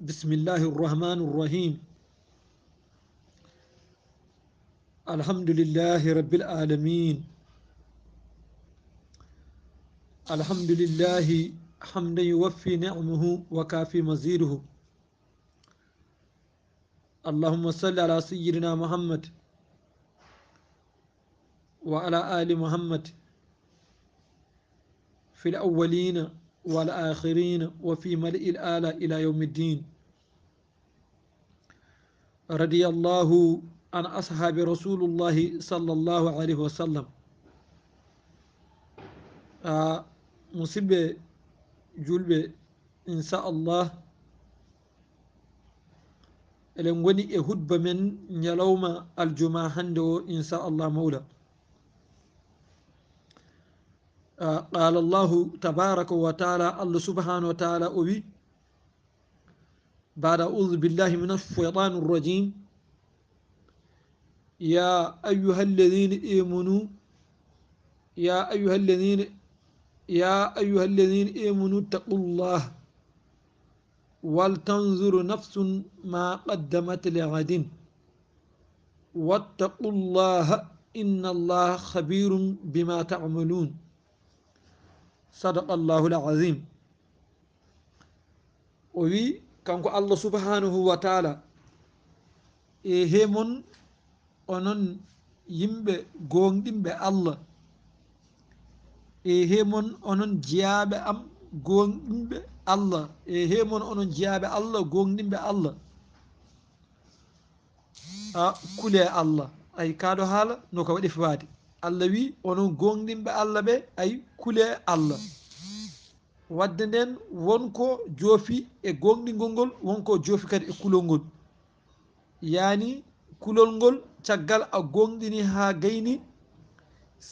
بسم الله الرحمن الرحيم. الحمد لله رب العالمين. الحمد لله حمدا يوفي نعمه وكافي مزيده. اللهم صل على سيدنا محمد وعلى آل محمد في الأولين والآخرين وفي ملء الآلة إلى يوم الدين. رضي الله عن أصحاب رسول الله صلى الله عليه وسلم. musidɓe julɓe inchallah eɗen goni e hutba men ñalawma aljuma hande o inchallah mawla. qala allahu tabaraka wa taala, allah subhanahu wa taala o wi bada audu billahi min alcheitan rrajim: ya ayuha alladina amanu يا أيها الذين آمنوا اتقوا الله ولتنظر نفس ما قدمت لغد واتقوا الله إن الله خبير بما تعملون. صدق الله العظيم. وي كانكو الله سبحانه وتعالى هيمون onon yimɓe gonɗinɓe Allah hemon onon jiyaɓe am gonɗinɓe Allah hemon onon jiyaɓe Allah gonɗinɓe Allah kuule Allah ay kaɗo haala no ko waɗi fawade. Allah wi onon gonɗinɓe Allah ɓe ay kuule Allah. wadde nden wonko joofi e gonɗingol ngol, wonko joofi kadi e kulol ngol. yani kulol ngol caggal a gonɗini ha gayni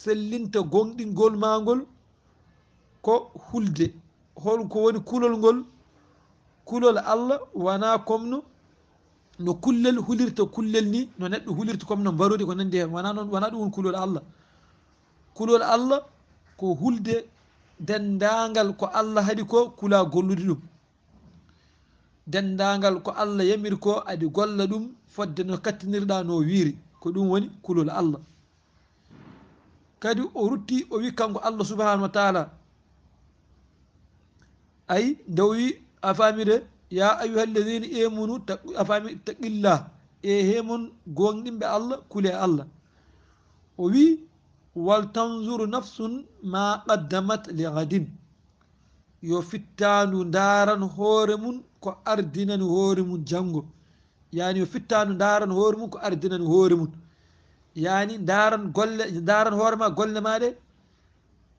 sellinta gonɗingol ma ngol ko hulde. holko woni kulol ngol? kulol Allah wona comme no kullel hulirta kullel ni, no neɗɗo hulirta comme no mbarodi ko nandi hen. wona noon, wona ɗum woni kulol Allah. kulol Allah ko hulde dendagal ko Allah haɗi ko kula gollude ɗum. dendagal ko Allah yamiri ko aɗi golla ɗum fodde no kattinirɗa no wiiri, ko ɗum woni kulol Allah. kadi o rutti o wi kanko Allah subhanahu wa taala ay nde o wi a famide ya ayuha alladina amanu a fami taqillah hemon gonɗinɓe Allah kuule Allah. o wi wal tanzuru nafsun ma qaddamat li gadin, yo fittandu daran hoore mum ko ardinani hoore mum janggo. yani yo fittandu daran hoore mum ko ardinani hoore mum. yani daran golle, daran hoorema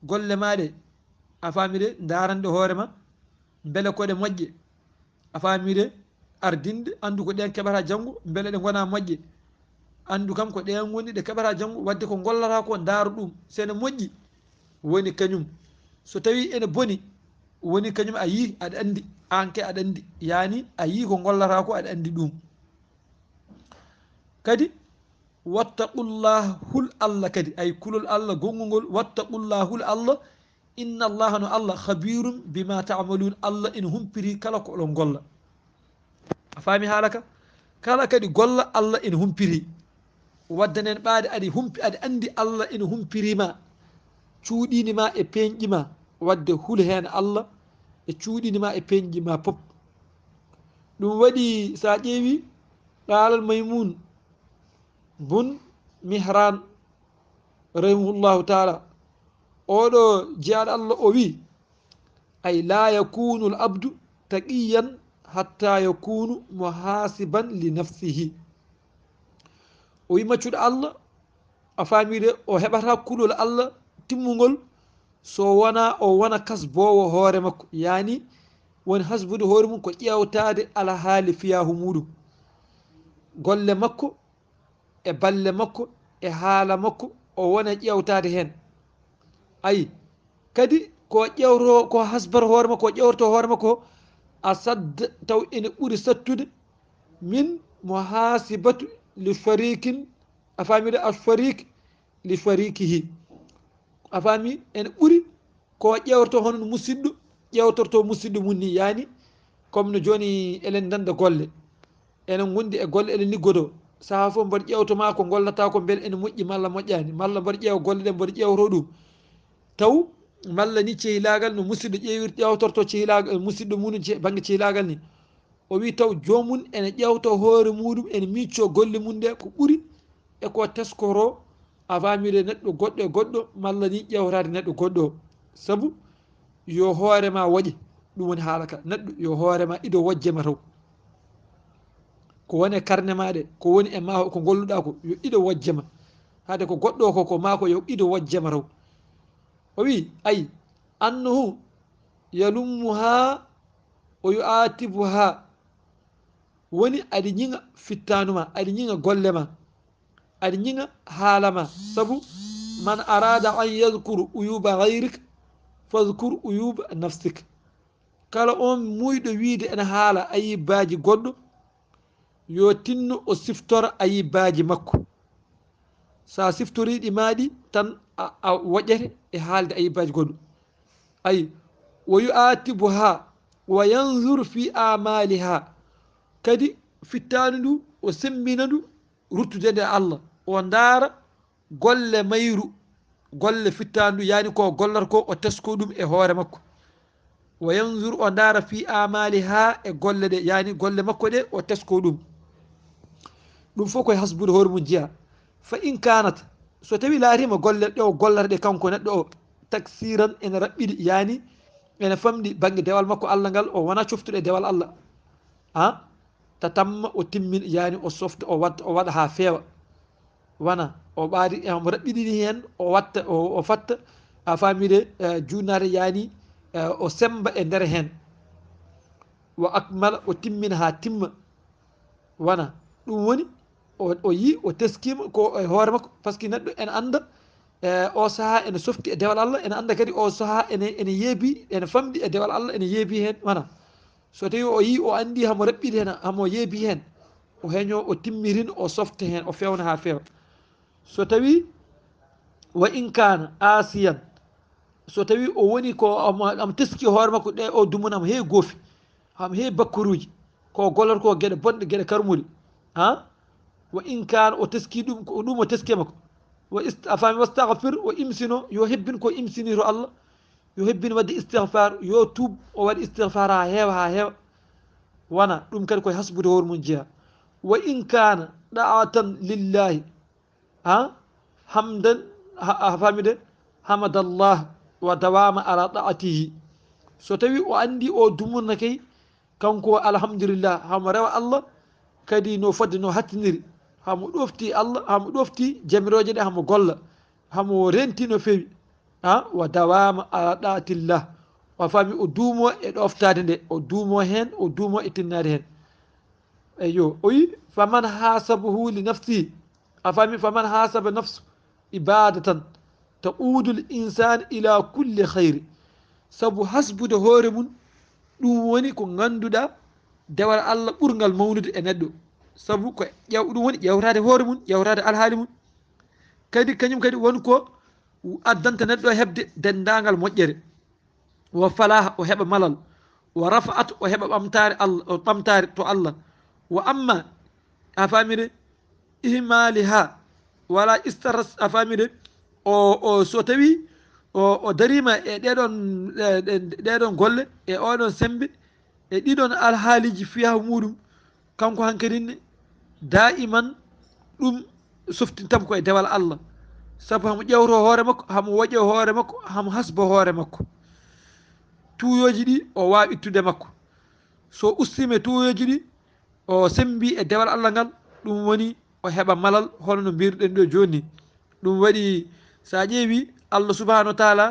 golle maɗe a famide daranɗe hoorema beele koɗe moƴƴe. a famide ardinde andu ko ɗen keɓata janggo beele ɗe gona moƴƴe. andu kam ko ɗen woni ɗe keɓata janggo, wadde ko gollata ko daaro ɗum sene moƴƴi woni kañum. so tawi ene boni woni kañum a yi aɗa andi, anke aɗa andi. yani a yi ko gollata ko aɗa andi ɗum. kadi wattaqullah hul Allah kadi ay kulol Allah gongol. wattaqullah hul Allah inna allaha no Allah khabirum bima tamalun, Allah ina humpiri kala ko oɗon golla. a faami haala ka? kala kadi golla Allah ina humpiri. wadde nen ɓaade aɗa andi Allah ina humpirima, cuuɗinima e peñƴima. wadde hul hen Allah e cuuɗinima e peñƴima pop. ɗum waɗi sa ƴeewi qaalal maymun bun mihran rahimahullahu taala, oɗo jeyaɗo Allah o wi ay la yakunu l abdu taqiyan hatta yakunu muhasiban li nafsihi. o wi maccuɗo Allah a famide o heɓata kulol Allah timmugol so wona o wona kasbowo hoore makko. yani woni hasbude hoore mum ko ƴewtade alahaali fiyahu muɗum, golle makko e balle makko e haala makko o wona ƴewtade hen. ayi kadi ko ƴewto ko hasbata hoore makko, ko ƴewto hoore makko a sadda taw ene ɓuuri sattude min muhasibatu li farikin. a famide a farik li farikihi. a fami ene ɓuuri ko ƴewto hono musidɗo ƴewtorto musidɗo mum ni. yani comme no joni eɗen danda golle enen gondi e golle eɗen liggodo saaha fof mboɗo ƴewtoma ko gollata ko beele ene moƴƴi malla moƴƴani malla mboɗo ƴeewa golle ɗe mboɗo ƴewto ɗum taw malla ni cehilagal no musidɗo ƴewir ƴewtorto cehilagal musidɗo mum banggue cehilagal ni o wi taw jomum ene ƴewto hoore muɗum ene micco golle mum ɗe ko ɓuuri eko teskoro a famide neɗɗo goɗɗo e goɗɗo malla ni ƴewtade neɗɗo goɗɗo o saabu yo hoorema waɗi ɗum woni haala ka neɗɗo yo hoorema ido wojjema taw ko woni e carnet ma ɗe ko woni e ma ko golluɗa ko yo ido wojjema haade ko goɗɗo ko ko ma ko yo ido wojjema taw o wi ayi annahu yalummuha o yu'atibuha woni aɗa ñiŋa fittanuma aɗa ñiŋa golle ma aɗa ñiŋa haala ma saabu man arada an yadkuru uyuba gayrik fadkur uyuba nafsik kala on muyɗo wiide ene haala ayibaji goɗɗo yo tinno o siftora ayibaji makko sa siftoriɗi maɗi tan a woƴƴete e haalde ayibaji goɗɗo ayi wo yu'atibu ha wa yanzur fi amaliha kadi fittanu ndu o semmina ndu ruttude nde Allah o ndaara golle mayru golle fittanu ndu yani ko gollata ko o tesko ɗum e hoore makko wa yanzur o ndaara fi amaliha e golle ɗe yani golle makko ɗe o tesko ɗum ɗum fof koye hasbude hoore mum jeeya fa in kanat so tawi laatima golle ɗe o gollata ɗe kanko neɗɗo o taksiran ene raɓɓiɗi yani ene famɗi banggue dewal makko Allah ngal o wona coftuɗo e dewal Allah a tatamma o timmin yani o softa o waɗa ha feewa wona o ɓaadi mo raɓɓiɗini hen o watta o fatta a famide junnade yani o semba e nder hen wa akmala o timmina ha timma wona ɗum woni o yi o teskima ko e hoore makko par ce que neɗɗo ene anda o saaha ene softi e dewal Allah ene anda kadi o saaha ene yeebi ene famɗi e dewal Allah ene yeebi hen wona so tawi o yi o andi hamo raɓɓiɗi hen hamo yeebi hen o heeño o timmirina o softa hen o fewna ha feewa so tawi wa in kana asiyan so tawi o woni ko amo teski hoore makko ɗe o dumuna amo heewi goofi hamo heewi bakkaruji ko gollata ko gueɗe bonɗe gueɗe karmuɗe ha wa in kana o teski ɗum ko ɗum o teskima ko a faami wastahfir o imsino yo hebbin ko imsinito Allah yo hebbin wadde istihfar yo tuub o waɗa istihfar ha heewa wona ɗum kadi koye hasbude hoore mum jeeya wa in kana ɗa'atan lillahi ha hamdan a famide hamadallah wa dawama ala ɗa'atihi so tawi o andi o dumurna kay kanko alhamdulillah hamo rewa Allah kadi no fodde no hattiniri hamo ɗofti Allah hamo ɗofti jamiroje ɗe hamo golla hamo renti no fewi ha wa dawama ala ɗa'atillah o faami o duumo e ɗoftade nde o duumo hen o duumo e tinnade hen eyyo o wi faman hasabahu li nafsihi a faami faman hasaba nafsu ibadatan taudul insane ila kulli hayri saabu hasbude hoore mum ɗum woni ko ganduɗa dewal Allah ɓurgal mawnude e neɗɗo saabu ko ɗum woni ƴewtade hoore mum ƴewtade alhaali mum kadi kañum kadi woni ko addanta neɗɗo hebde dendagal moƴƴere wa falaha o heɓa malal wa rafa'at o heɓa ɓamtare Allah o ɓamtare to Allah wa amma a famide ihmaliha wala istaras a famide o so tawi o darima e ɗeɗon golle e oɗon sembe e ɗiɗon alhaaliji fiyaha muɗum kanko hankkadinne daiman ɗum softintamo koye dewal Allah saabu hamo ƴewto hoore makko hamo woƴe hoore makko hamo hasba hoore makko tuyoji ɗi o wawi ittude makko so ustime tuyoji ɗi o sembi e dewal Allah ngal ɗum woni o heɓa malal holno mbirɗen ɗo joni ɗum waɗi sa ƴeewi Allah subahanahu wa taala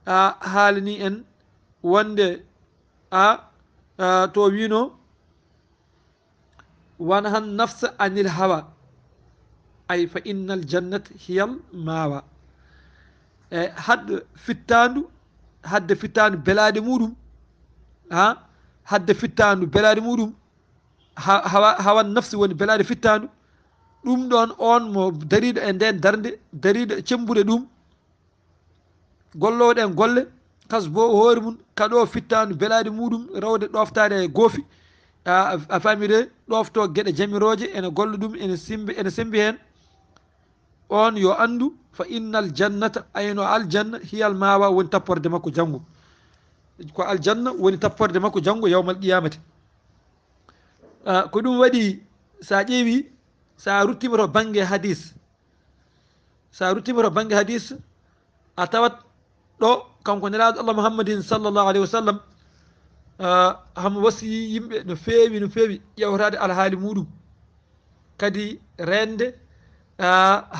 a haalani en wonde to wino wanhan nafsa anil hawa ay fa innal jannata hiyal mawa e hadde fittandu belaɗe muɗum hadde fittandu belaɗe muɗum hawan nafsi woni belaɗe fittandu ɗum ɗon on mo dariɗo e nden darde dariɗo cembude ɗum gollowo ɗen golle kasbo hoore mum kaɗo fittanu belade muɗum rawde ɗoftade e goofi a famide ɗofto gueɗe jamiroje ene golla ɗum ene sembi hen on yo andu fa innal jannata ayno aljanna hiyal mawa woni tapporde makko janggo ko aljanna woni tapporde makko janggo yawmal qiyamate ko ɗum waɗi sa ƴeewi sa ruttima to banggue hadis sa ruttima to banggue hadis a tawat ɗo kanko nelaɗo allah muhammadin sallllahu alayhi wa sallam hamo wasi yimɓe no feewi no feewi ƴewtade alhaali muɗum kadi rende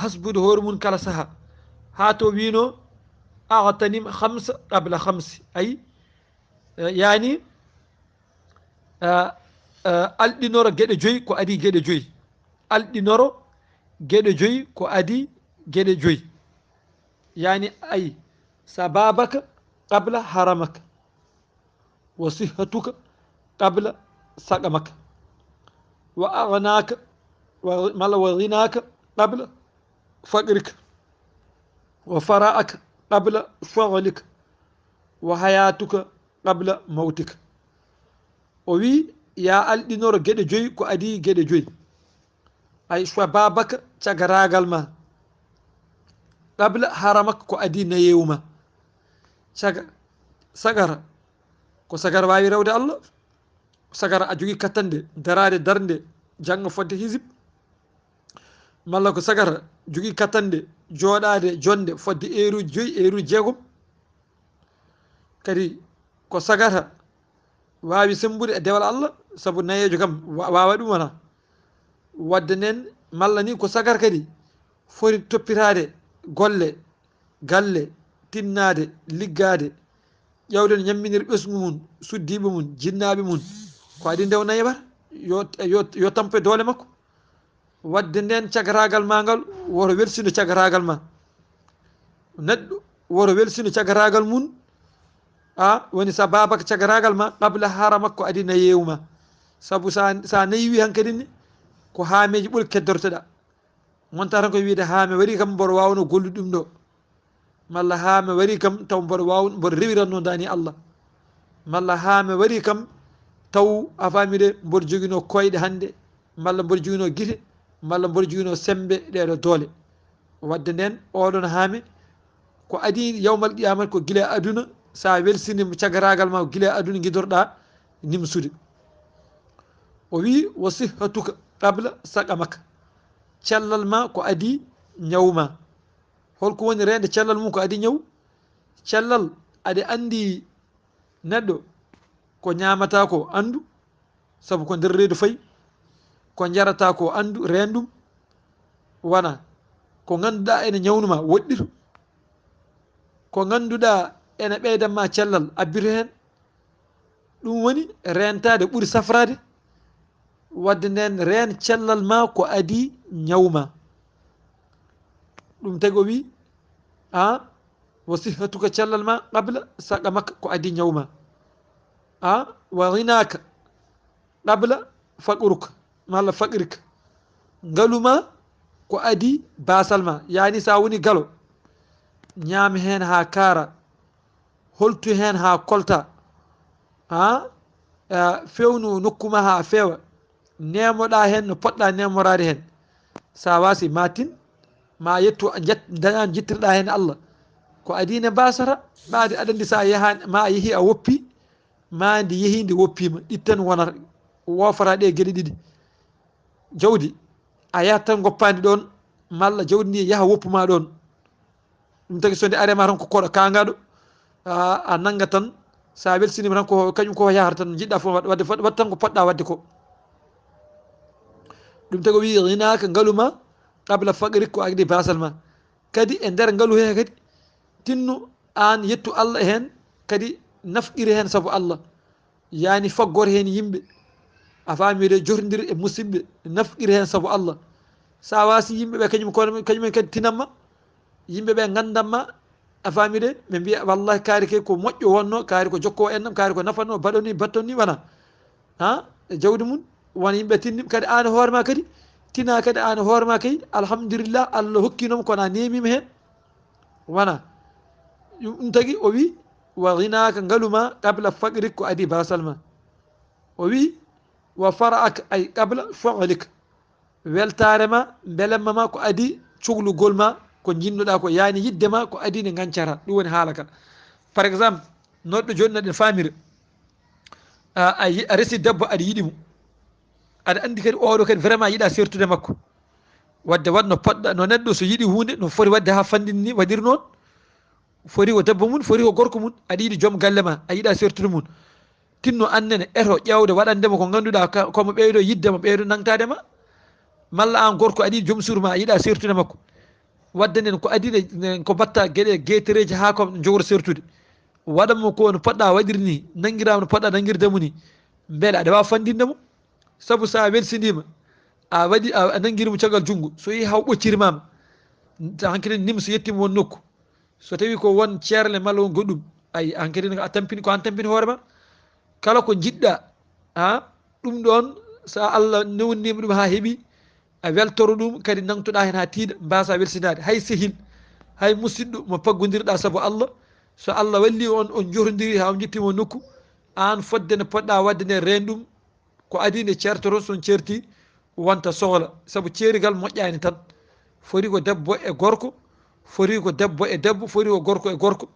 hasbude hoore mum kala saaha ha to wino atanim hamsa qabla hamsi ayi yani alɗinoro gueɗe joyyi ko adi gueɗe joyyi alɗinoro gueɗe joyyi ko adi gueɗe joyyi yani ayi sababaka qabla haramaka wa sihhatuka qabla saƙamaka wa aghnaka mala wa ghinaka qabla faqrika wa fara'aka qabla shaghlika wa hayatuka qabla mawtika o wi ya alɗinoro gueɗe joyyi ko adi gueɗe joyyi ay sababaka cagaragal ma qabla haramaka ko adi nayewu ma caga sagara ko sagara wawi rewde allah sagara a jogui kattande darade darde jangga fodde hisib malla ko sagara jogui kattande joɗade jonde fodde heure joyyi heure jeegom kadi ko sagara wawi sembude e dewal allah saabu nayejo kam wawa ɗum wona wadde nden malla ni ko sagara kadi foti toppitade golle galle tinnade liggade ƴewde no ñamminiri ɓesgu mum suddiɓe mum jinnaɓe mum ko adi ndew nayeɓata yo tampe doole makko wadde nden cagaragal ma ngal woto welsino cagaragal ma neɗɗo woto welsino cagaragal mum woni sababaka cagaragal ma qabla hara makko adi nayewu ma saabu sa nayiwi hankkadi ni ko haameji ɓooli keddortoɗa gonta tan koye wiide haame waɗi kam mboɗo wawno gollude ɗum ɗo malla haame waɗi kam taw mboɗo rewiranno dani allah malla haame waɗi kam taw a famide mboɗo joguino koyɗe hande malla mboɗo joguino guite malla mboɗo joguino sembe ɗeɗo doole wadde nden oɗon haame ko adi yawmal qiyamata ko guila aduna sa welsinima cagaragal ma ko guila aduna guidorɗa nimsude o wi wa sihhatuka qabla saƙamaka cellal ma ko adi ñawma holko woni rende cellal mum ko adi ñaw cellal aɗa andi neɗɗo ko ñamata ko andu saabu ko nder reedu fayi ko jarata ko andu rendum wona ko ganduɗa ene ñawnuma woɗɗito ko ganduɗa ene ɓeydanma cellal abbito hen ɗum woni rentade ɓuuri safrade wadde nden ren cellal ma ko adi ñawma ɗum tagi o wi wa sihhatuka cellal ma qabla saƙamaka ko adi ñawma wa ghinaka qabla faqruka malla faqrika ngaluma ko adi basal ma yani sa woni galo ñaami hen ha kaara holtu hen ha kolta fewnu nokkuma ha feewa nemoɗa hen no poɗɗa nemorade hen sa wasi matin ma yettu dañani jittirɗa hen allah ko adine basata ɓaade aɗa andi sa yahani ma yeehi a woppi ma ndi yeehi ndi woppima ɗitten wonata wofata ɗe gueɗe ɗiɗi jawdi a yahat tan goppandi ɗon malla jawdi ndi yaaha woppuma ɗon ɗum tagui so nde arema tan ko koɗo kagaɗo a nangga tan sa welsinima tan ko kañum ko yahata tan jiɗɗa fo wadde wat tan ko poɗɗa wadde ko ɗum tagui o wi ghinaka ngaluma qabla faqrik ko adi basal ma kadi e nder ngaalu he kadi tinno an yettu allah hen kadi nafqiri hen saabu allah yani faggore hen yimɓe a famide jordir e musidɓe nafqiri hen saabu allah sa wasi yimɓeɓe kañumen kadi tinanma yimɓeɓe gandanma a famide ɓe mbiya wallahi kaari ke ko moƴƴo wonno kaari ko jokkowo ennam kaari ko nafanno baɗoni battoni wona e jawdi mum wona yimɓe tinni kadi an hoorema kadi tina kadi an hoorema kadi alhamdulillah allah hokkinoma kono a nemima hen wona ɗum tagui o wi wa ghinaka ngaluma qabla faqrik ko adi basal ma o wi wa fara'ak ay qabla fu'lik weltare ma belemma ma ko adi cuhlugol ma ko jinnuɗa ko yani yidde ma ko adi ne gancara ɗum woni haala ka par exemple noɗɗo joni noɗen famira a resi debbo aɗa yiɗimo aɗa andi kadi oɗo kadi vraiment yiiɗa sertude makko wadde wat no poɗɗa no neɗɗo so yiiɗi hunde no foti wadde ha fandini ni waɗiri noon foti ko debbo mum foti ko gorko mum aɗa yiiɗi joom galle ma a yiiɗa sertude mum tinno annene eto ƴewde waɗandema ko ganduɗa komo ɓeydo yiddema ɓeydo nangtadema malla an gorko aɗa yiiɗi joom suur ma a yiiɗa sertude makko wadde nden ko adine ko batta gueɗe guetereji ha ko jogoro sertude waɗanmo ko no poɗɗa waɗiri ni nanguirama no poɗɗa nanguirdemo ni beele aɗa wawa fandindemo saabu sa welsidima a waɗi a nanguirimo caggal junggo so yi haw ɓoccirimama hankkadi nimso yettima won nokku so tawi ko won ceerle malla won goɗɗum ay hankkadi a tampini ko an tampini hoorema kala ko jiɗɗa ha ɗum ɗon sa Allah newnima ɗum ha heeɓi a weltoro ɗum kadi nangtoɗa hen ha tiiɗa mbasa welsinade hay sehil hay musidɗo mo paggodirɗa saabu Allah so Allah walli on jotodiri ha on jettima o nokku an fodde nde poɗɗa wadde nde reen ɗum ko adi nde certoto son certi wonta sohla saabu ceerigal moƴƴani tan foti ko debbo e gorko foti ko debbo e debbo foti ko gorko e gorko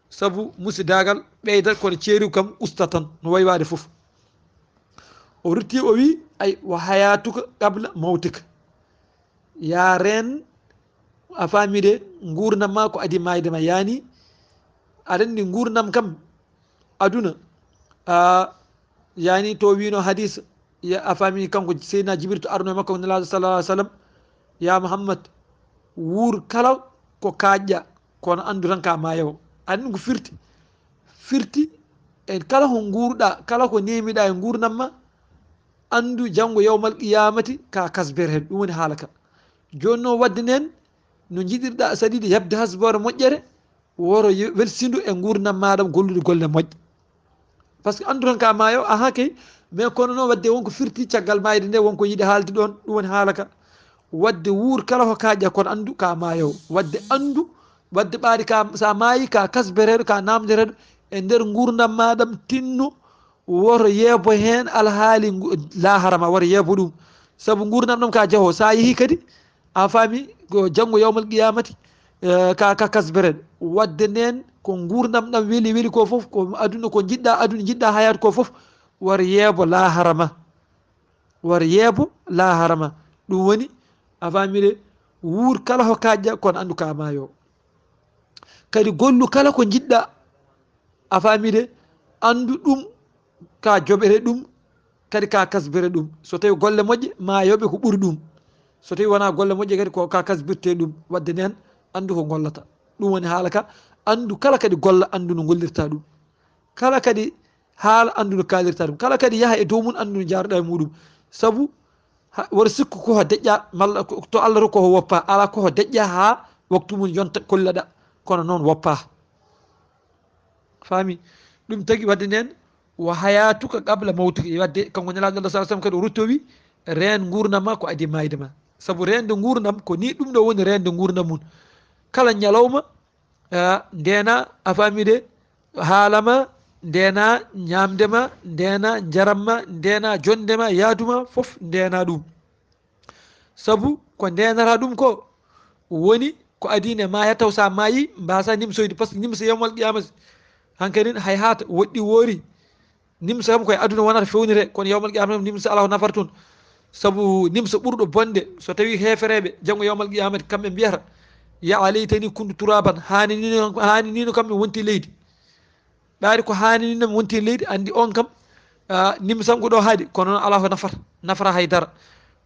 saabu musidagal ɓeydat kono ceeriw kam usta tan no wayi wade foof o rutti o wi ay wa hayatuka qabla mawtika ya reen a famide gurdam ma ko adi mayde ma yani aɗa andi gurdam kam aduna yani to wino hadis a fami kanko seydina jibril to arno e makko nelaɗo sallah alih sallam ya mouhammad wuur kala ko kaƴƴa kono andu tan ka mayowo aɗa ko firti e kala ko guurɗa kala ko nemiɗa e gurdam ma andu janggo yawmal qiyamati ka kasbere hen ɗum woni haala ka joni noon wadde nden no jiɗirɗa saɗiɗi hebde hasbore moƴƴere woro welsindu e gurdam maɗam gollude golle moƴƴe par ce que andu tan ka maayo aha kay mais kono noon wadde wonko firti caggal mayde nde wonko yiiɗi haalde ɗon ɗum woni haala ka wadde wuur kala ko kaƴƴa kono andu ka maayowo wadde andu wadde ɓaade ka sa maayi ka kasbereɗo ka namdereɗo e nder gurdam maɗam tinno woto yeebo hen alhaali laharama woto yeebo ɗum saabu gurdam ɗam ka jaaho sa yeehi kadi a faami ko janggo yawmal qiyamati ka kasbereɗo wadde nden ko gurdam ɗam weeli ko foof ko aduna ko aduna jiɗɗa hayat ko foof wara yeebo laharama wara yeebo laharama ɗum woni a famide wuur kala ko kaƴƴa kono andu ka maayo kadi gollu kala ko jiɗɗa a famide andu ɗum ka joɓere ɗum kadi ka kasbere ɗum so tawi golle moƴƴe mayoɓe ko ɓuuri ɗum so tawi wona golle moƴƴe kadi ko ka kasbirte ɗum wadde nden andu ko gollata ɗum woni haala ka andu kala kadi golla andu no gollirta ɗum kala kadi haala andu no kalirta ɗum kala kadi yaaha e dow mum andu no jaruɗa e muɗum saabu woto sikku koko deƴƴa malla to Allah ro koko woppa ala koko deƴƴa ha waktu mum yonta kollaɗa kono noon woppa faami ɗum tagui wadde nden wo hayatuka qabla mawtuka wadde kanko nelaɗo Allah sallam kadi o ruttowi reen gurdam ma ko adi mayde ma saabu rende gurdam ko ni ɗum ɗo woni rende gurdam mum kala ñalawma ndena a famide haalama ndena ñamdema ndena jaramma ndena jondema yaaduma foof ndena ɗum saabu ko ndenata ɗum ko woni ko adine maya taw sa maayi mbasa nimsoyde par ce que nimsa yawmal qiyamati hankkadin hay hata woɗɗi woori nimsa kam koye aduna wonata fewnire kono yawmal qiyamata nimsa ala ko nafata toon saabu nimsa ɓurɗo bonde so tawi hefereɓe janggo yawmal qiyamati kamɓe mbiyata ya leytani kuntu turaban hani nino kam mi wonti leydi ɓaari ko hani nino mi wonti leydi andi on kam nimsam ko ɗo haadi kono noon ala ko nafata haydara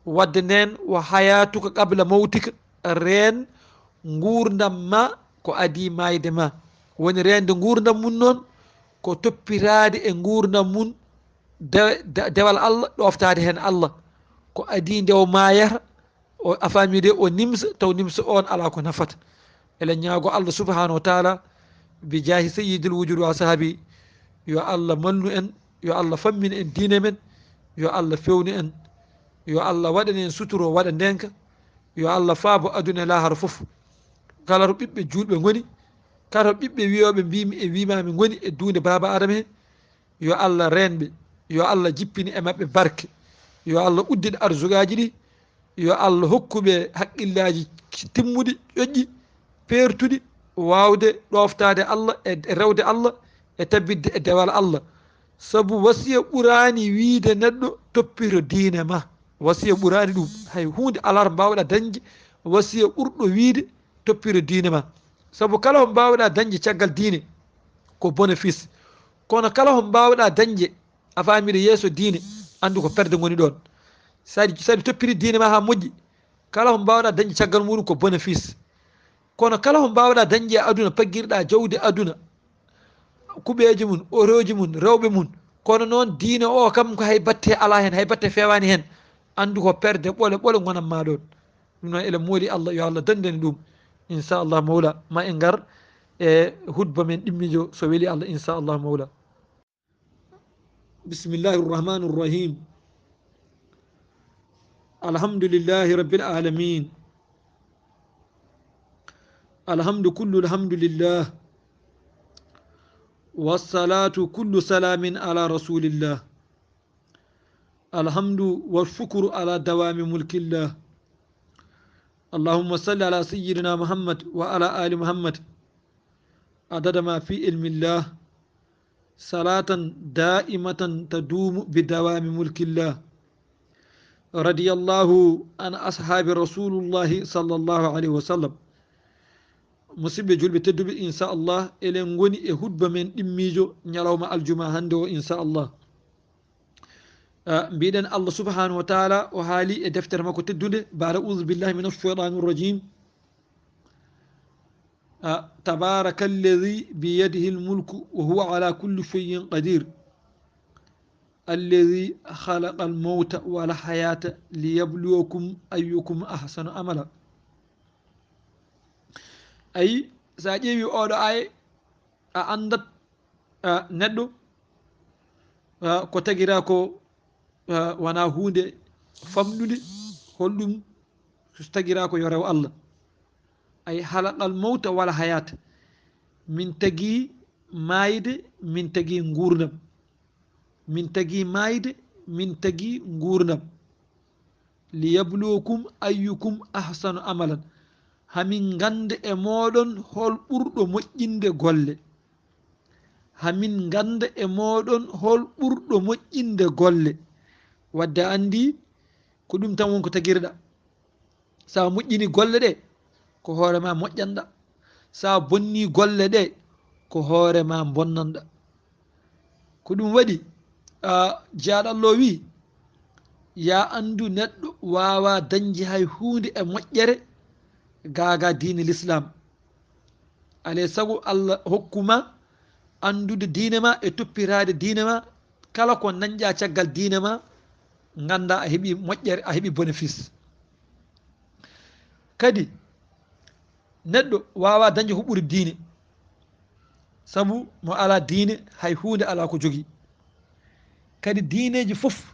wadde nden wo hayatuka qabla mawtika reen gurdam ma ko adi mayde ma woni rende gurdam mum noon ko toppirade e gurdam mum dewal Allah ɗoftade hen Allah ko adi nde o mayata o a famide o nimsa taw nimsa on ala ko nafata eɗen ñaago Allah subhanahu wa taala bi jaahi sayyidil wujud wa sahabi yo Allah mallu en yo Allah fammina en diine men yo Allah fewni en yo Allah waɗan en suturo waɗa ndenka yo Allah faabo aduna e lahara foof kala to ɓiɓɓe julɓe goni kala ɓiɓɓe wiyoɓe mbimi e wimami goni e dunde baba adama he yo Allah renɓe, yo Allah jippini e mabɓe barke, yo Allah uddide arsugaji ɗi, yo Allah hokkuɓe haqqillaji timmuɗi ƴoƴƴi pertuɗi wawde ɗoftade Allah e rewde Allah e tabbidde e dewal Allah. saabu wasiya ɓurani wiide neɗɗo toppito diine ma, wasiya ɓurani ɗum, hay hunde alara mbawɗa dañde wasiya ɓurɗo wiide toppito diine ma. saabu kala ko mbawɗa dañde caggal diine ko bénéfice, kono kala ko mbawɗa dañde a famide yeeso diine andu ko perde goni ɗon. saɗi toppiti diine ma ha moƴƴi, kala ko mbawɗa dañde caggal muɗum ko bénéfice, kono kala ko mbawɗa dañde e aduna paguirɗa jawdi aduna, kuɓeji mum, oroji mum, rewɓe mum, kono noon diine o kam ko hay batte ala hen, hay batte fewani hen, andu ko perde ɓole ɓole gonanma ɗon. ɗum noon eɗen mooli Allah yo Allah dandani ɗum inchallah mawla. ma en gar e hutba men ɗimmijo so weeli Allah inchallah mawla. bismillahi rrahmani rrahim. alhamdulillahi rabbil alamin. alhamdu kullu alhamdulillah wassalatu kullu salamin ala rasulillah. alhamdu walshukru ala dawami mulkillah. allahumma salli ala sayyidina muhammad wa ala ali muhammad adada ma fi ilmillah salatan da'imatan tadumu bidawami mulkillah. radiyallahu an ashabi rasulullahi sallallahu alayhi wa sallam. musidɓe julɓe tedduɓe inchallah eɗen goni e hutba men ɗimmijo ñalawma aljuma hande o inchallah. mbiɗen Allah subhanahu wa taala o haali e deftere makko teddude bada audu billahi min alcheytani rrajim. tabaraka alladi biyadihi lmulku wa huwa ala kulli cheyin qadir alladi khalaqa almawta walhayata liyabluwakum ayyukum ahsanu amala. ayi sa ƴeewi oɗo ay a andat neɗɗo ko tagira ko wona hunde famɗude holɗum so tagira ko yo rew Allah. ay halaqal mawta wala hayata, min tagui mayde min tagui gurdam, min tagui mayde min tagui gurdam. liyabluwakum ayyukum ahsanu amalan, hamin ganda e moɗon hol ɓurɗo moƴƴinde golle, hamin ganda e moɗon hol ɓurɗo moƴƴinde golle. wadde andi ko ɗum tan wonko tagirɗa. sa moƴƴini golle ɗe ko hoorema moƴƴanɗa, sa bonni golle ɗe ko hoorema bonnanɗa. ko ɗum waɗi jaaɗallo wi ya andu neɗɗo wawa dañde hay hunde e moƴƴere gaga diine l'islam. alay saago Allah hokkuma andude diine ma e toppirade diine ma. kala ko dañƴa caggal diine ma ganda a heeɓi moƴƴere, a heeɓi bénéfice. kadi neɗɗo wawa dañde ko ɓuuri diine, saabu mo ala diine hay hunde ala ko jogui. kadi diineji foof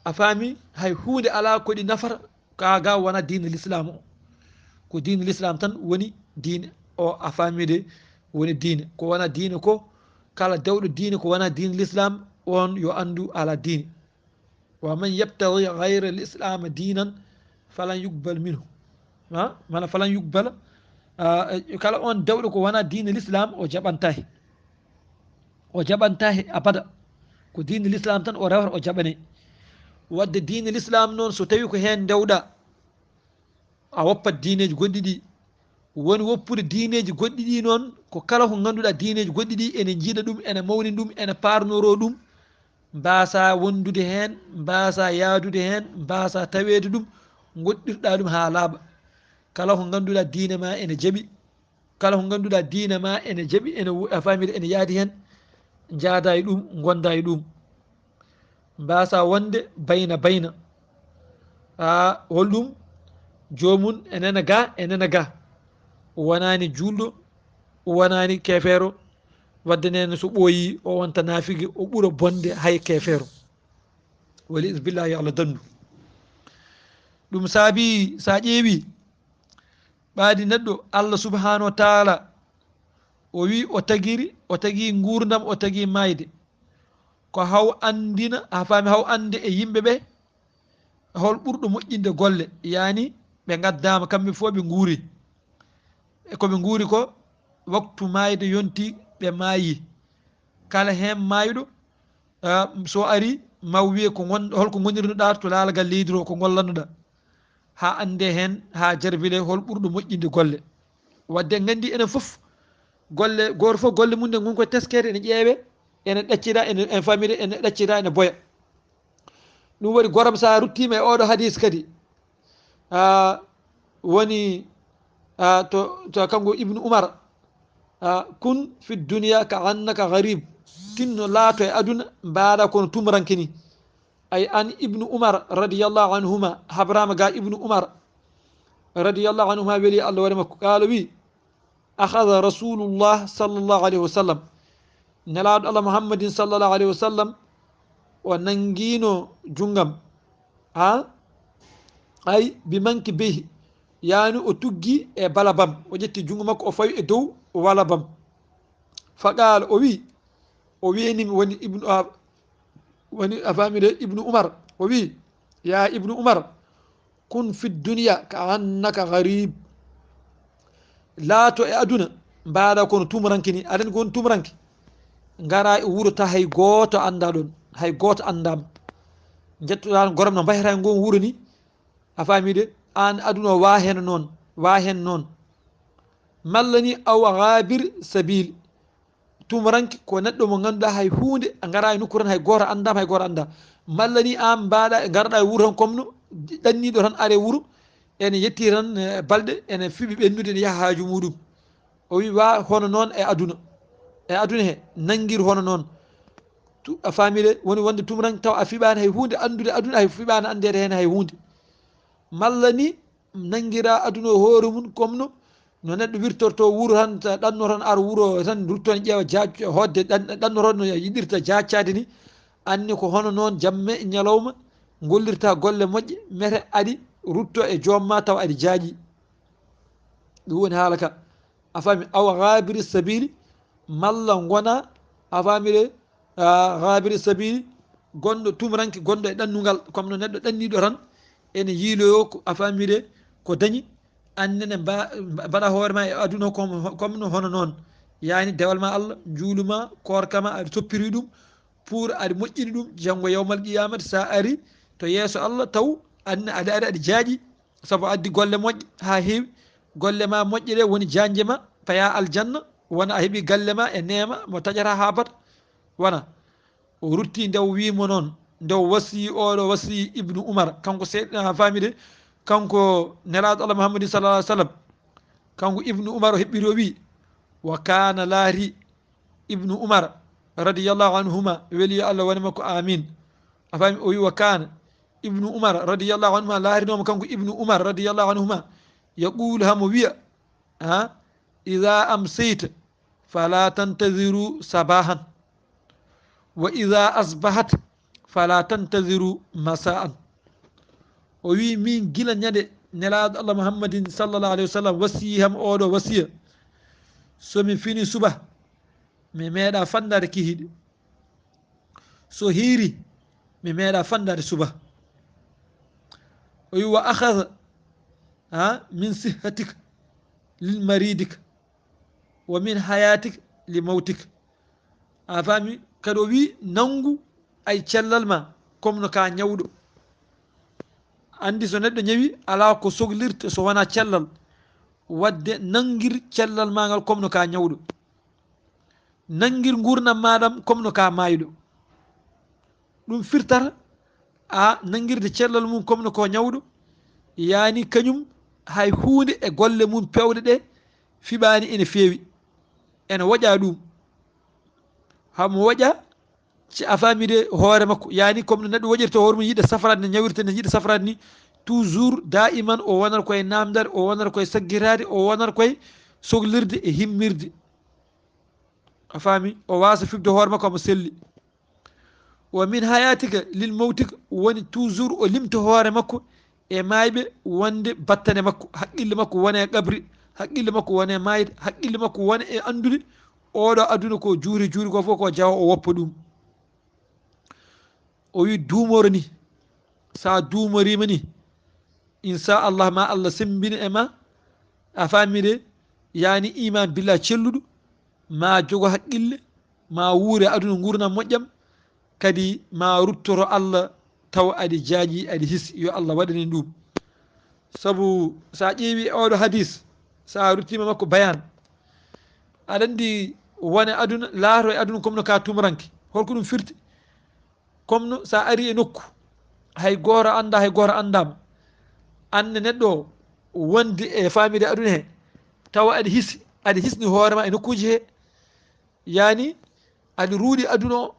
a faami hay hunde ala koɗi nafata kaga wona diine l'islam o. ko diine l'islam tan woni diine o, a faamide woni diine. ko wona diine ko kala dewɗo diine ko wona diine l'islam on yo andu ala diine. wa man yabtaghi gayra l'islam diinan falan yuqbal minhu, mala falan yuqbala. kala on dewɗo ko wona diine l'islam o jaɓantahi, o jaɓantahi abada. ko diine l'islam tan o rewata o jaɓane. wadde diine l'islam noon so tawi ko hen dewɗa a woppat diineji goɗɗi ɗi. woni woppude diineji goɗɗi ɗi noon ko kala ko ganduɗa diineji goɗɗi ɗi ene jiiɗa ɗum, ene mawni ɗum, ene parnoro ɗum, mbasa wondude hen, mbasa yaadude hen, mbasa tawede ɗum, goɗɗirɗa ɗum ha laaɓa. kala ko ganduɗa diine ma ene jaaɓi, kala ko ganduɗa diine ma ene jaaɓi, ene a famide ene yaadi hen, jaada e ɗum, gonda e ɗum. mbasa wonde bayna bayna holɗum jomum enena ga enena ga, wonani julɗo, wonani kefeero. wadde nene so ɓooyi o wonta naafigi o ɓuura bonde hay kefeero. wali isbillahi Allah dandu. ɗum saabi sa ƴeewi ɓaadi neɗɗo Allah subhanahu wa taala o wi o tagi gurdam o tagi mayde ko haw andina ha faami haw ande e yimɓe ɓe hol ɓurɗo moƴƴinde golle yani ɓe gaddama kamɓe fof ɓe guuri e koɓe guuri ko waktu mayde yonti ɓe maayi kala hen mayɗo so ari maw wiye ko holko gonirnoɗa to laalagal leydi to ko gollannoɗa ha ande hen ha jarbile hol ɓurɗo moƴƴinde golle wadde gandi enen foof golle goto foof golle mum nde gon koye teskede ene ƴeewe ene ɗaccira ene famire ene ɗaccira ene boya ɗum waɗi goram sa ruttima e oɗo hadis kadi woni to kanko ibnu oumar kun fi dunia ka annaka garib tinno laato e aduna mbaɗa kono tumuranke ay an ibnu oumar radiallahu anhuma habrama ga ibnu oumar radiallahu anhuma weeli allah waɗi makko qaala wi akhada rasulullah sallllahu alayhi wa sallam nelaɗo allah muhammadin sallllahu alayhi wa sallam o nangino junggam ay bi manki behi yani o tuggi e balabam o ƴetti junngo makko o fawi e dow walabam fa qaala o winimi woni ibnu woni a famide ibnu oumar o wi ya ibnu oumar kun fi dunia ka annaka garib laato e aduna mbaɗa kono tumuranke ni aɗani ko woni tumuranke gara e wuuro ta hay goto anda ɗon hay goto andama jettoɗa goram no mbayata e gon wuuro ni a famide an aduna o wa hen noon malla ni aw gabir sabil tumuranke ko neɗɗo mo ganduɗa hay hunde a gara e nokku tan hay goto andama hay goto anda malla ni an mbaɗa garɗa e wuuro tan comme no ɗanniɗo tan are wuuro ene yetti tan balɗe ene fiɓi ɓennude ene yaaha haaju muɗum o wi wa hono noon e aduna he nanguir hono noon a famide woni wonde tumuranke taw a fiɓani hay hunde andude aduna hay fiɓani andede hen hay hunde malla ni nanguira aduna o hoore mum comme no neɗɗo wirtorto wuuro tan ɗanno tan ar wuuro tan rutto ne ƴeewa hodde ɗannoto no yiɗirta jaccade ni anni ko hono noon jamme ñalawma gollirta golle moƴƴe mete aɗi rutto e jomma taw aɗi jaaƴi ɗum woni haala ka a faami awa gabiri sabili malla gona a famire gabiri sabili gonɗo tumuranke gonɗo e ɗannungal comme no neɗɗo ɗanniɗo tan ene yiiloyo a famire ko dañi annene mbaɗa hoorema e aduna comme no hono noon yani dewal ma allah juuluma korkama aɗa toppiri ɗum pour aɗa moƴƴini ɗum janggo yawmal qiyamata sa ari to yeeso allah taw anne aɗa ari aɗa jaaƴi saabu addi golle moƴƴe ha heewi golle ma moƴƴe ɗe woni janje ma paya aljanna wona a heeɓi galle ma e neema mo taƴata ha bata wona o rutti ndew wimo noon ndew wasiyi oɗo wasiyi ibnu oumar kanko seeɗa famide kanko nelaɗo allah muhammadin sallallah alih w sallam kanko ibnu oumar o heɓɓiri o wi wa kana laari ibnu oumar radiallahu anhuma weeli allah woni makko amin a faami o wi wa kana ibnu oumar radiallahu anhuma laarinoma kanko ibnu oumar radiallahu anhuma yaqulu hamo wiya ida amsayta fala tantadiru sabahan wa ida asbahat fala tantadiru masa'an o wi min gila ñande nelaɗo allah muhammadin sallllahu alayhi wa sallam wasiyi ham oɗo wasiya somi fini suba mi meeɗa fandade kihiɗe so hiiri mi meeɗa fandade suba o wi wa ahada min sihhatika lil maridika wa min hayatika li mawtika a faami kadi o wi nangu ay cellal ma comme no ka ñawɗo andi so neɗɗo ñawi ala ko sohlirta so wona cellal wadde nanguir cellal ma ngal comme no ka ñawɗo nanguir gurnam maɗam comme no ka mayɗo ɗum firtata a nanguirde cellal mum comme no ko ñawɗo yani kañum hay hunde e golle mum pewɗe ɗe fiɓani ene feewi ene woƴa ɗum hamo woƴa a famide hoore makko yani comme no neɗɗo woƴirta hoore mum yiɗa safrade ne ñawirta ne yiɗa safrade ni toujours daiman o wonata koye namdade o wonata koye saggirade o wonata koye sohlirde e himmirde a faami o wasa fibde hoore makko omo selli wa min hayatika lil mawtika woni toujours o limta hoore makko e mayɓe wonde battane makko haqqille makko wone e qabri haqqille makko wone mayde haqqille makko wone e andude oɗo aduna ko juuri ko fof ko jawa o woppa ɗum. o wi duumoro ni sa duumorima ni inchallah ma Allah sembina e ma a famide yani iman billah celluɗo ma jogo haqqille ma wuure aduna gurdam moƴƴam kadi ma ruttoro Allah taw aɗa jaaƴi aɗa hisi yo Allah waɗani ɗum. saabu sa ƴeewi oɗo hadis sa ruttima makko bayan aɗa andi wone aduna laato e aduna comme no ka tumuranke holko ɗum firti. comme no sa ari e nokku hay goto anda hay goto andama anne neɗɗo wonde e famide aduna he tawa aɗa hisni hoorema e nokkuji he yani aɗa ruuɗi aduna o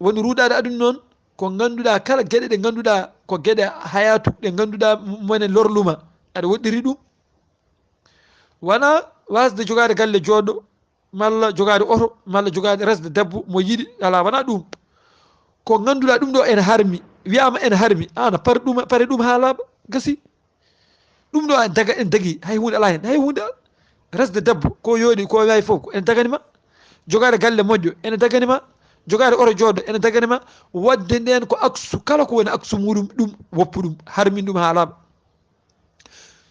woni ruuɗade aduna noon ko ganduɗa kala gueɗe ɗe ganduɗa ko gueɗe hayatu ɗe ganduɗa mone lorluma aɗa woɗɗiri ɗum. wona wasde jogade galle joɗɗo malla jogade oto malla jogade resde debbo mo yiɗi ala wona ɗum ko ganduɗa ɗum ɗo ene harmi wiyama ene harmi ana pare ɗum ha laaɓa gasi ɗum ɗo en dagui hay hunde ala hen hay hunde resde debbo ko yooɗi ko wawi foof ene daganima jogade galle moƴƴo ene daganima jogade oto joɗɗo ene daganima wadde nden ko aksu kala ko woni aksu muɗum ɗum woppu ɗum harmin ɗum ha laaɓa.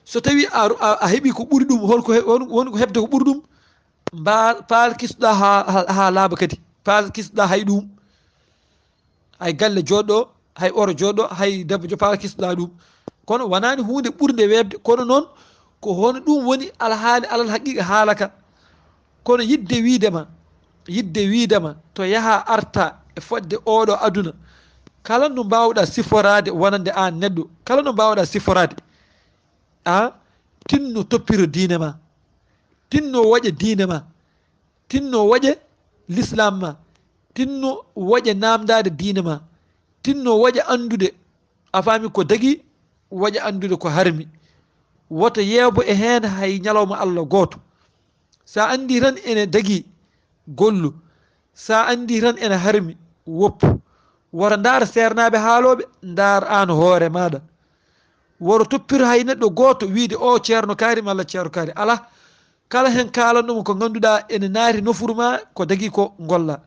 so tawi a heeɓi ko ɓuuri ɗum woni ko hebde ko ɓuuri ɗum palkisɗa ha laaɓa kadi palkisɗa hay ɗum hay galle joɗɗo hay oro joɗɗo hay debbo jo palkisɗa ɗum kono wonani hunde ɓurde webde kono noon ko hono ɗum woni alhaali alal haqiqa haalaka. kono yidde widema to yaaha arta e fodde oɗo aduna kala no mbawɗa siforade wonande an neɗɗo kala no mbawɗa siforade a tinno toppiro diine ma tinno waƴa diine ma tinno waƴa l'islam ma tinno waƴa namdade diine ma tinno waƴa andude a faami ko dagui waƴa andude ko harmi woto yeebo e hen hay ñalawma Allah goto. sa andi tan ene dagui gollu sa andi tan ene harmi woppu woro ndaara sernaɓe haaloɓe ndaar an hoore maɗa woro toppiro hay neɗɗo goto wiide o ceerno kaari malla ceerno kaari ala kala hen kalannomo ko ganduɗa ene naati nofuru ma ko dagui ko golla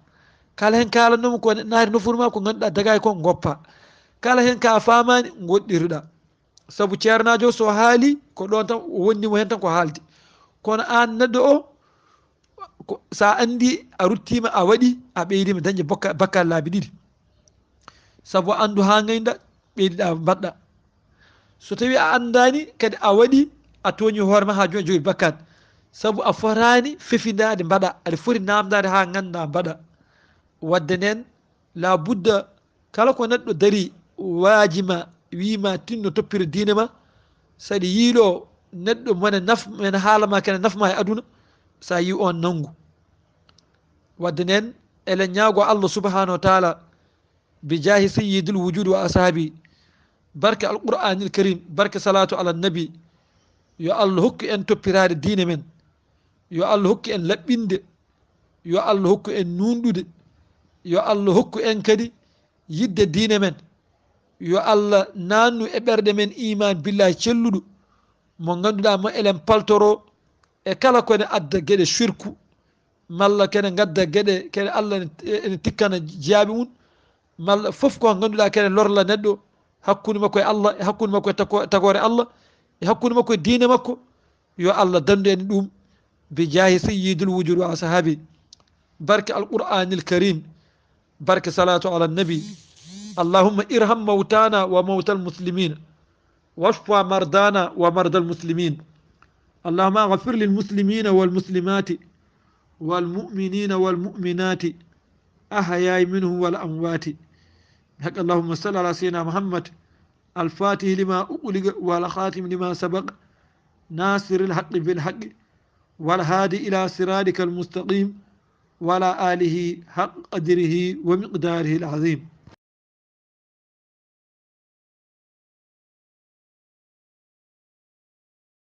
kala hen kalannomo ko naati nofuru ma ko ganduɗa dagay ko goppa kala hen ka famani goɗɗiruɗa saabu ceernajo so haali ko ɗon tan wonnimo hen tan ko haaldi kono an neɗɗo o sa andi a ruttima a waɗi a ɓeydima dañde bakkal laabi ɗiɗi saabu andu ha gayda ɓeydiɗa mbaɗɗa so tawi a andani kadi a waɗi a tooñi hoorema ha joni jogui bakkat saabu a fotani fefidade mbaɗa aɗa foti namdade ha ganduɗa mbaɗa wadde nden la budda kala ko neɗɗo daari waajima wima tinno toppire diine ma saɗa yiiɗo neɗɗo mene haalama kene nafma e aduna sa yi on nanggu. wadde nden eɗen ñaago Allah subhanahu wa taala bi jaahi sayyidil wujudi wa ashabi barke alqur'anil karim barke salatu ala nabi yo Allah hokku en toppirade diine men yo Allah hokku en laɓɓinde yo Allah hokku en nunɗude yo Allah hokku en kadi yidde diine men yo Allah nannu e ɓerɗe men iman billahi celluɗo mo ganduɗa mo eɗen paltoro e kala kone adda gueɗe shirku malla kene gadda gueɗe kene Allah ene tikkana jaabi mum malla foof ko ganduɗa kene lorla neɗɗo hakkude makko e Allah e hakkude makko e tagore Allah e hakkude makko e diine makko yo Allah dandu en ɗum bi jaahi sayyidil wujud wa ashabi barke alqur'anil karim barke salatu ala nabi اللهم ارحم موتانا وموتى المسلمين واشف مرضانا ومرضى المسلمين اللهم اغفر للمسلمين والمسلمات والمؤمنين والمؤمنات أحياء منهم والأموات حق اللهم صل على سيدنا محمد الفاتح لما أغلق والخاتم لما سبق ناصر الحق بالحق والهادي إلى صراطك المستقيم وعلى آله حق قدره ومقداره العظيم.